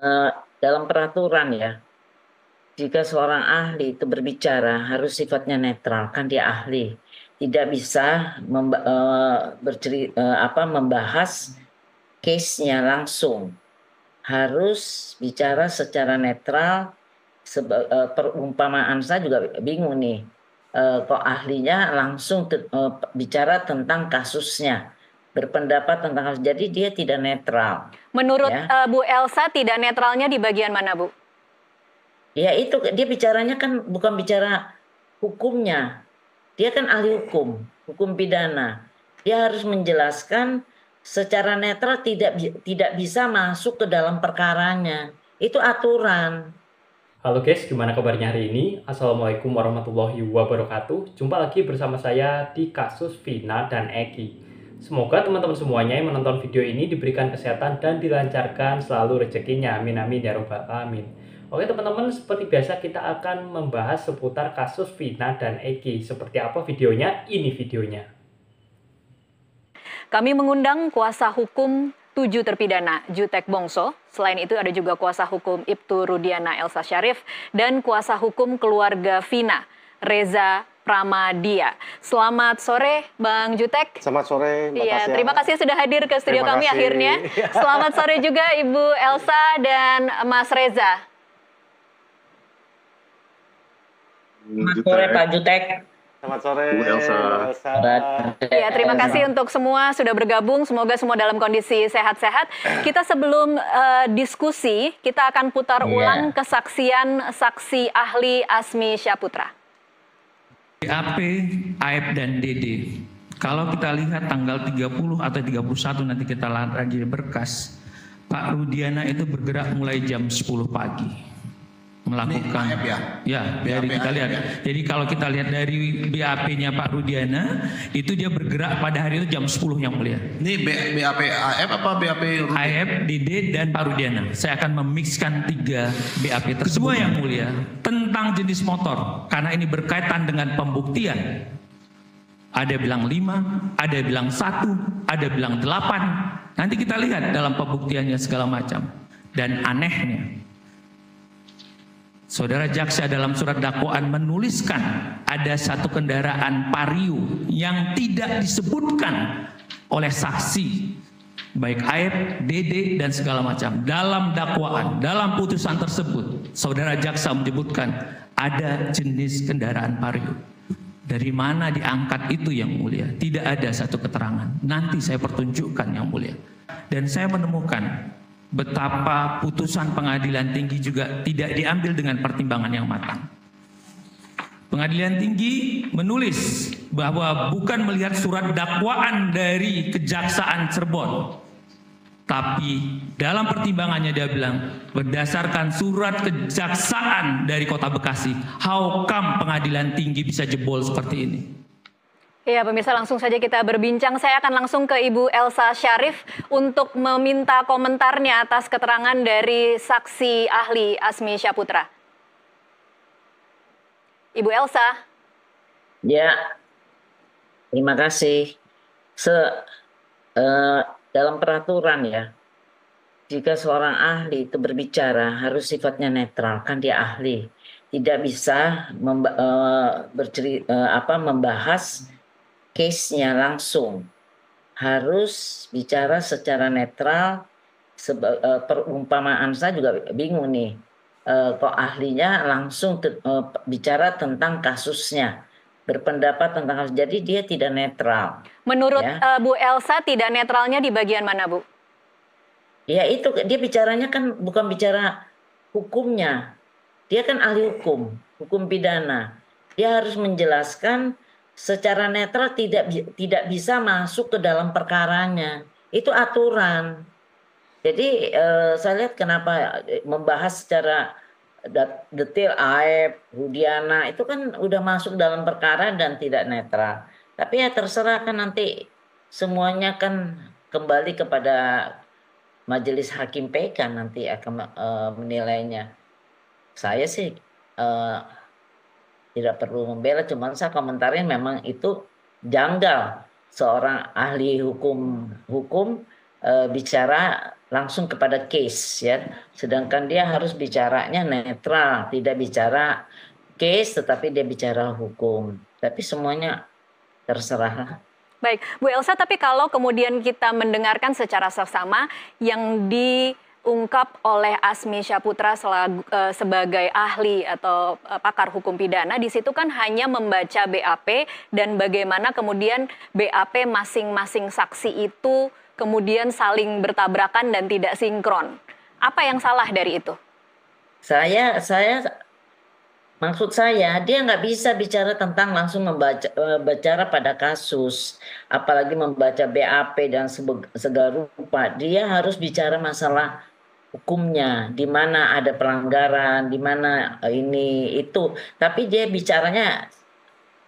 Eh, dalam peraturan ya, jika seorang ahli itu berbicara harus sifatnya netral, kan dia ahli, tidak bisa membahas case-nya langsung, harus bicara secara netral. Perumpamaan saya juga bingung nih. Kok ahlinya langsung bicara tentang kasusnya, berpendapat tentang kasus, jadi dia tidak netral, Menurut ya. Bu Elsa, tidak netralnya di bagian mana, Bu? Ya itu dia bicaranya kan bukan bicara hukumnya. Dia kan ahli hukum, hukum pidana. Dia harus menjelaskan secara netral, tidak bisa masuk ke dalam perkaranya. Itu aturan. Halo guys, gimana kabarnya hari ini? Assalamualaikum warahmatullahi wabarakatuh. Jumpa lagi bersama saya di kasus Vina dan Eki. Semoga teman-teman semuanya yang menonton video ini diberikan kesehatan dan dilancarkan selalu rezekinya. Amin amin ya robbal alamin. Oke teman-teman, seperti biasa kita akan membahas seputar kasus Vina dan Eki. Seperti apa videonya? Ini videonya. Kami mengundang kuasa hukum 7 terpidana Jutek Bongso. Selain itu ada juga kuasa hukum Ibtu Rudiana Elsa Syarif dan kuasa hukum keluarga Vina, Reza Pramadia. Selamat sore Bang Jutek. Selamat sore Mbak Iya, Tasya. terima kasih sudah hadir ke studio Terima kami kasih. akhirnya. Selamat sore juga Ibu Elsa dan Mas Reza. Selamat sore Pak Jutek. Selamat sore Bu Elsa. Ya, terima kasih untuk semua sudah bergabung. Semoga semua dalam kondisi sehat-sehat. Kita sebelum diskusi, kita akan putar ulang kesaksian saksi ahli Asmi Syaputra. BAP, AF, dan DD. Kalau kita lihat tanggal 30 atau 31 nanti kita lagi berkas, Pak Rudiana itu bergerak mulai jam 10 pagi. Melakukan AF ya, BAP dari kita lihat. ya. Jadi kalau kita lihat dari BAP-nya Pak Rudiana, itu dia bergerak pada hari itu jam 10 yang mulia. Ini BAP AF apa BAP Rudiana? AF, DD, dan Pak Rudiana. Saya akan memixkan 3 BAP tersebut. Kedua yang mulia, tentang jenis motor. Karena ini berkaitan dengan pembuktian. Ada bilang 5, ada bilang 1, ada bilang 8. Nanti kita lihat dalam pembuktiannya segala macam. Dan anehnya, Saudara jaksa dalam surat dakwaan menuliskan ada satu kendaraan Vario yang tidak disebutkan oleh saksi, baik AF, DD, dan segala macam. Dalam dakwaan, dalam putusan tersebut, saudara jaksa menyebutkan ada jenis kendaraan Vario. Dari mana diangkat itu yang mulia? Tidak ada satu keterangan. Nanti saya pertunjukkan yang mulia. Dan saya menemukan betapa putusan pengadilan tinggi juga tidak diambil dengan pertimbangan yang matang. Pengadilan tinggi menulis bahwa bukan melihat surat dakwaan dari Kejaksaan Cirebon, tapi dalam pertimbangannya dia bilang berdasarkan surat kejaksaan dari Kota Bekasi, how come pengadilan tinggi bisa jebol seperti ini? Ya, pemirsa, langsung saja kita berbincang. Saya akan langsung ke Ibu Elsa Syarif untuk meminta komentarnya atas keterangan dari saksi ahli Asmi Syaputra. Ibu Elsa. Ya, terima kasih. Dalam peraturan ya, jika seorang ahli itu berbicara harus sifatnya netral, kan dia ahli, tidak bisa membahas case-nya langsung, harus bicara secara netral. Perumpamaan saya juga bingung nih. Kok ahlinya langsung bicara tentang kasusnya, berpendapat tentang kasus, jadi dia tidak netral. Menurut ya. Bu Elsa, tidak netralnya di bagian mana, Bu? Ya itu dia bicaranya kan bukan bicara hukumnya. Dia kan ahli hukum, hukum pidana. Dia harus menjelaskan secara netral, tidak bisa masuk ke dalam perkaranya. Itu aturan. Jadi saya lihat kenapa membahas secara detail AF, Rudiana itu kan udah masuk dalam perkara dan tidak netral. Tapi ya terserah, kan nanti semuanya kan kembali kepada Majelis Hakim PK nanti akan menilainya. Saya sih tidak perlu membela, cuman saya komentarin memang itu janggal seorang ahli hukum bicara langsung kepada case ya. Sedangkan dia harus bicaranya netral, tidak bicara case tetapi dia bicara hukum. Tapi semuanya terserah. Baik, Bu Elsa, tapi kalau kemudian kita mendengarkan secara seksama yang diungkap oleh Asmi Syaputra sebagai ahli atau pakar hukum pidana, di situ kan hanya membaca BAP dan bagaimana kemudian BAP masing-masing saksi itu kemudian saling bertabrakan dan tidak sinkron. Apa yang salah dari itu? Maksud saya, dia nggak bisa bicara tentang langsung bicara pada kasus, apalagi membaca BAP dan segala rupa. Dia harus bicara masalah hukumnya, di mana ada pelanggaran, di mana ini itu. Tapi dia bicaranya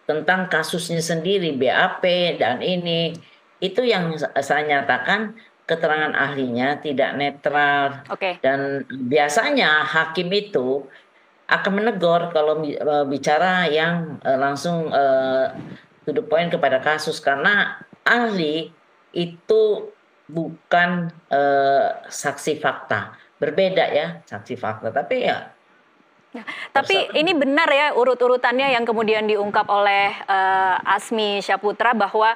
tentang kasusnya sendiri, BAP dan ini. Itu yang saya nyatakan keterangan ahlinya tidak netral. Oke. Dan biasanya hakim itu akan menegur kalau bicara yang langsung to the point kepada kasus, karena ahli itu bukan saksi fakta, berbeda ya saksi fakta, tapi ya. Tapi ini benar ya urut-urutannya yang kemudian diungkap oleh Asmi Syaputra bahwa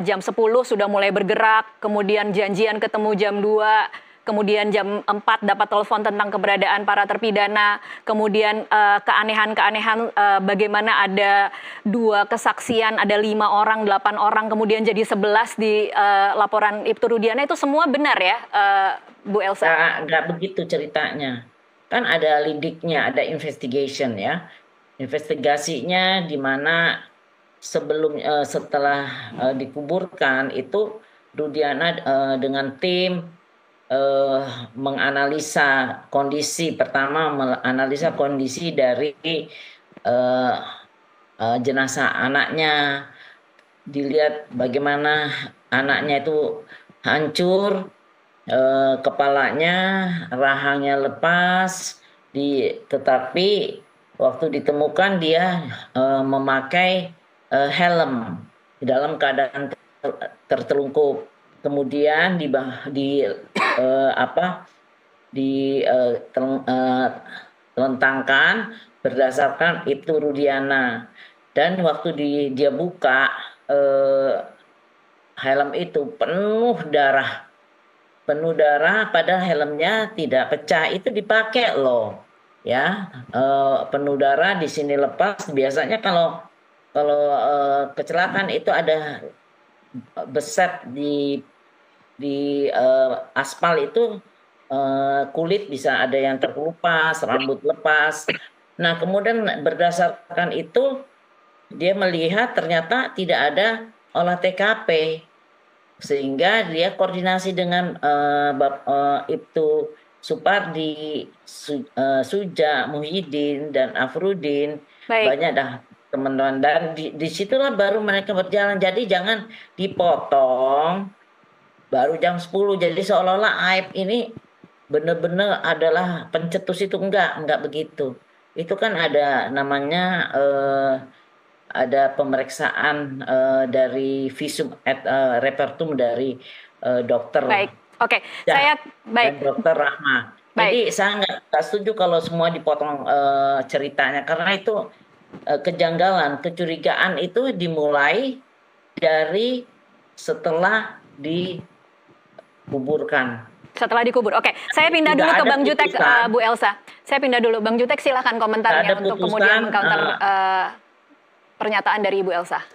jam 10 sudah mulai bergerak, kemudian janjian ketemu jam 2. Kemudian jam 4 dapat telepon tentang keberadaan para terpidana. Kemudian keanehan-keanehan bagaimana ada 2 kesaksian, ada 5 orang, 8 orang, kemudian jadi 11 di laporan Ibtu Rudiana. Itu semua benar ya, Bu Elsa? Nggak begitu ceritanya. Kan ada lidiknya, ada investigation ya. Investigasinya di mana setelah dikuburkan itu Rudiana dengan tim menganalisa kondisi, pertama menganalisa kondisi dari jenazah anaknya, dilihat bagaimana anaknya itu hancur, kepalanya, rahangnya lepas, tetapi waktu ditemukan dia memakai helm dalam keadaan tertelungkup. Kemudian telentangkan berdasarkan Ibtu Rudiana, dan waktu dia buka helm itu penuh darah, padahal helmnya tidak pecah, itu dipakai loh ya, penuh darah, di sini lepas. Biasanya kalau kecelakaan itu ada beset di aspal itu, kulit bisa ada yang terkelupas, rambut lepas. Nah, kemudian berdasarkan itu dia melihat ternyata tidak ada olah TKP, sehingga dia koordinasi dengan Ibtu Supardi, Suja, Muhyiddin, dan Afrudin. Banyak dah teman-teman, dan disitulah baru mereka berjalan. Jadi jangan dipotong baru jam 10, jadi seolah-olah aib ini benar-benar adalah pencetus. Itu enggak begitu. Itu kan ada namanya ada pemeriksaan dari visum et repertum dari dokter. Baik, oke. Saya baik. Dokter Rahma. Jadi saya nggak setuju kalau semua dipotong ceritanya, karena itu kejanggalan, kecurigaan itu dimulai dari setelah dikuburkan. Setelah dikubur. Oke, saya pindah dulu ke Bang Jutek, Bu Elsa. Saya pindah dulu. Bang Jutek, silahkan komentarnya untuk kemudian mengcounter pernyataan dari Ibu Elsa.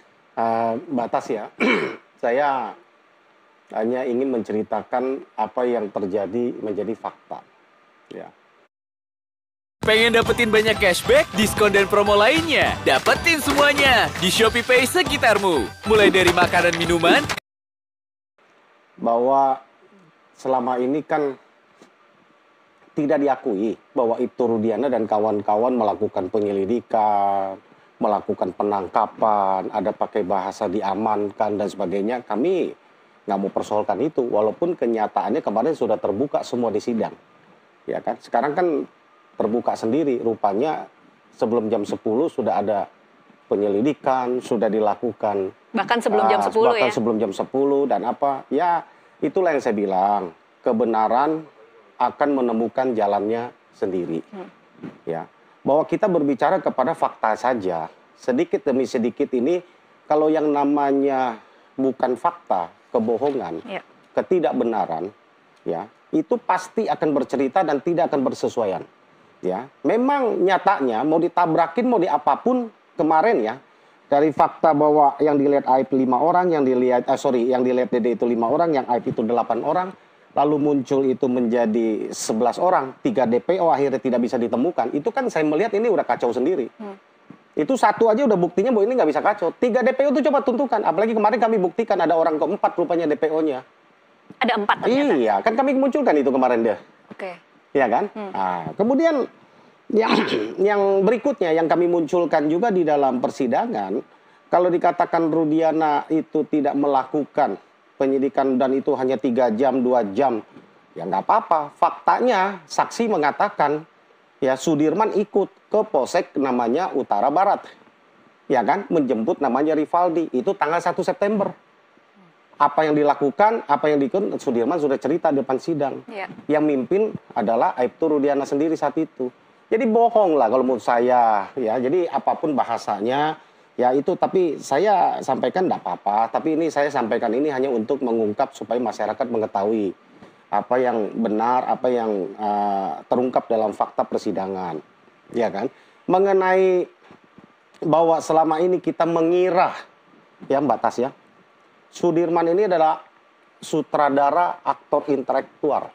Mbak Tas ya, saya hanya ingin menceritakan apa yang terjadi menjadi fakta. Ya. Pengen dapetin banyak cashback, diskon, dan promo lainnya? Dapetin semuanya di ShopeePay sekitarmu. Mulai dari makanan, minuman. Bahwa selama ini kan tidak diakui bahwa Ibtu Rudiana dan kawan-kawan melakukan penyelidikan, melakukan penangkapan, ada pakai bahasa diamankan dan sebagainya. Kami nggak mau persoalkan itu, walaupun kenyataannya kemarin sudah terbuka semua di sidang. Ya kan? Sekarang kan terbuka sendiri, rupanya sebelum jam 10 sudah ada penyelidikan, sudah dilakukan. Bahkan sebelum jam 10 bahkan sebelum jam 10 dan apa, ya itulah yang saya bilang. kebenaran akan menemukan jalannya sendiri. Ya, bahwa kita berbicara kepada fakta saja. Sedikit demi sedikit ini, kalau yang namanya bukan fakta, kebohongan, ketidakbenaran, ya, itu pasti akan bercerita dan tidak akan bersesuaian. Ya, memang nyatanya mau ditabrakin mau di apapun kemarin ya, dari fakta bahwa yang dilihat Aib 5 orang, yang dilihat yang dilihat Dede itu 5 orang, yang Aib itu 8 orang, lalu muncul itu menjadi 11 orang, 3 DPO akhirnya tidak bisa ditemukan. Itu kan saya melihat ini udah kacau sendiri. Itu satu aja udah buktinya bahwa ini nggak bisa kacau. 3 DPO itu coba tunjukkan. Apalagi kemarin kami buktikan ada orang keempat rupanya DPO-nya. Ada 4 ternyata. Iya, kan kami munculkan itu kemarin deh. Oke. Iya kan? Nah, kemudian yang berikutnya yang kami munculkan juga di dalam persidangan, kalau dikatakan Rudiana itu tidak melakukan penyidikan dan itu hanya 3 jam, 2 jam, ya nggak apa-apa. Faktanya saksi mengatakan ya Sudirman ikut ke Polsek namanya Utara Barat, ya kan, menjemput namanya Rivaldi itu tanggal 1 September. Apa yang dilakukan, apa yang diikut, Sudirman sudah cerita di depan sidang. Yang mimpin adalah Aibtu Rudiana sendiri saat itu. Jadi bohong lah kalau menurut saya, ya. Jadi apapun bahasanya, ya itu. Tapi saya sampaikan tidak apa-apa. Tapi ini saya sampaikan ini hanya untuk mengungkap supaya masyarakat mengetahui apa yang benar, apa yang terungkap dalam fakta persidangan, ya kan? Mengenai bahwa selama ini kita mengira, ya Mbak Tas ya, Sudirman ini adalah sutradara, aktor intelektual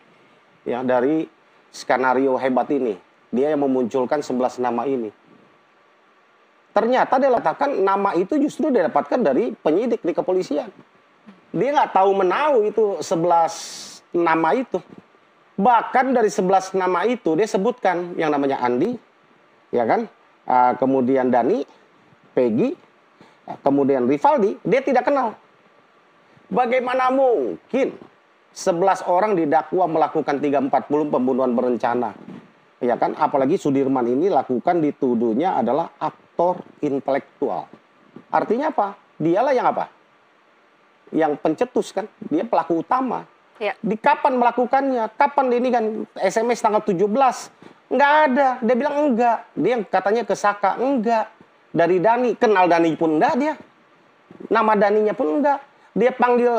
ya dari skenario hebat ini. Dia yang memunculkan 11 nama ini. Ternyata dia katakan nama itu justru didapatkan dari penyidik di kepolisian. Dia nggak tahu menahu itu 11 nama itu. Bahkan dari 11 nama itu dia sebutkan yang namanya Andi, ya kan? Kemudian Dani, Peggy, kemudian Rivaldi, dia tidak kenal. Bagaimana mungkin 11 orang didakwa melakukan 340 pembunuhan berencana? Ya kan, apalagi Sudirman ini lakukan dituduhnya adalah aktor intelektual. Artinya apa? Dialah yang apa? Yang pencetus kan, dia pelaku utama. Di kapan melakukannya? Kapan ini kan SMS tanggal 17? Enggak ada. Dia bilang enggak. Dia katanya ke Saka, enggak. Dari Dani, kenal Dani pun enggak dia. Nama Daninya pun enggak. Dia panggil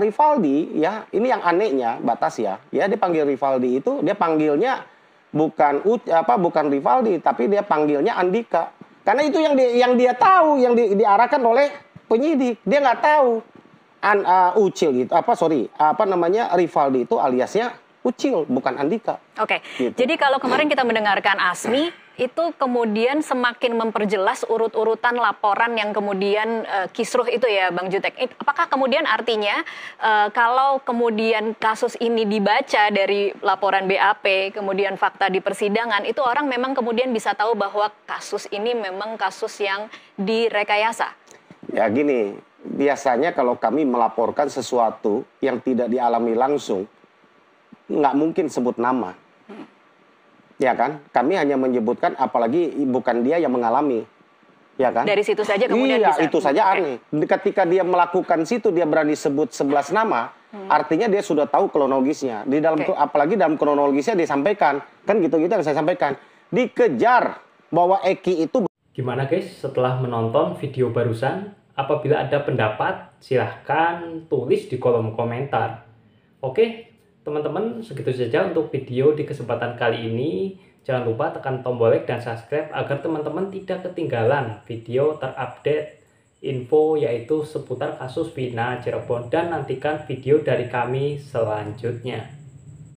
Rivaldi, ya, ini yang anehnya, Batas ya. Ya, dia panggil Rivaldi itu, dia panggilnya bukan Rivaldi, tapi dia panggilnya Andika. Karena itu yang dia tahu, yang diarahkan oleh penyidik. Dia nggak tahu Ucil itu, Rivaldi itu aliasnya Ucil, bukan Andika. Oke, gitu. Jadi kalau kemarin kita mendengarkan Asmi, itu kemudian semakin memperjelas urut-urutan laporan yang kemudian kisruh itu ya Bang Jutek. Apakah kemudian artinya kalau kemudian kasus ini dibaca dari laporan BAP, kemudian fakta di persidangan, itu orang memang kemudian bisa tahu bahwa kasus ini memang kasus yang direkayasa? Ya gini, biasanya kalau kami melaporkan sesuatu yang tidak dialami langsung, nggak mungkin sebut nama. Ya kan, kami hanya menyebutkan, apalagi bukan dia yang mengalami, ya kan? Dari situ saja kemudian iya, bisa. Itu saja aneh. Ketika dia melakukan situ, dia berani sebut 11 nama, artinya dia sudah tahu kronologisnya. Di dalam, apalagi dalam kronologisnya disampaikan, kan gitu-gitu yang saya sampaikan. Dikejar bahwa Eki itu. Gimana guys, setelah menonton video barusan, apabila ada pendapat, silahkan tulis di kolom komentar. Oke? Teman-teman, segitu saja untuk video di kesempatan kali ini. Jangan lupa tekan tombol like dan subscribe agar teman-teman tidak ketinggalan video terupdate info yaitu seputar kasus Vina Cirebon, dan nantikan video dari kami selanjutnya.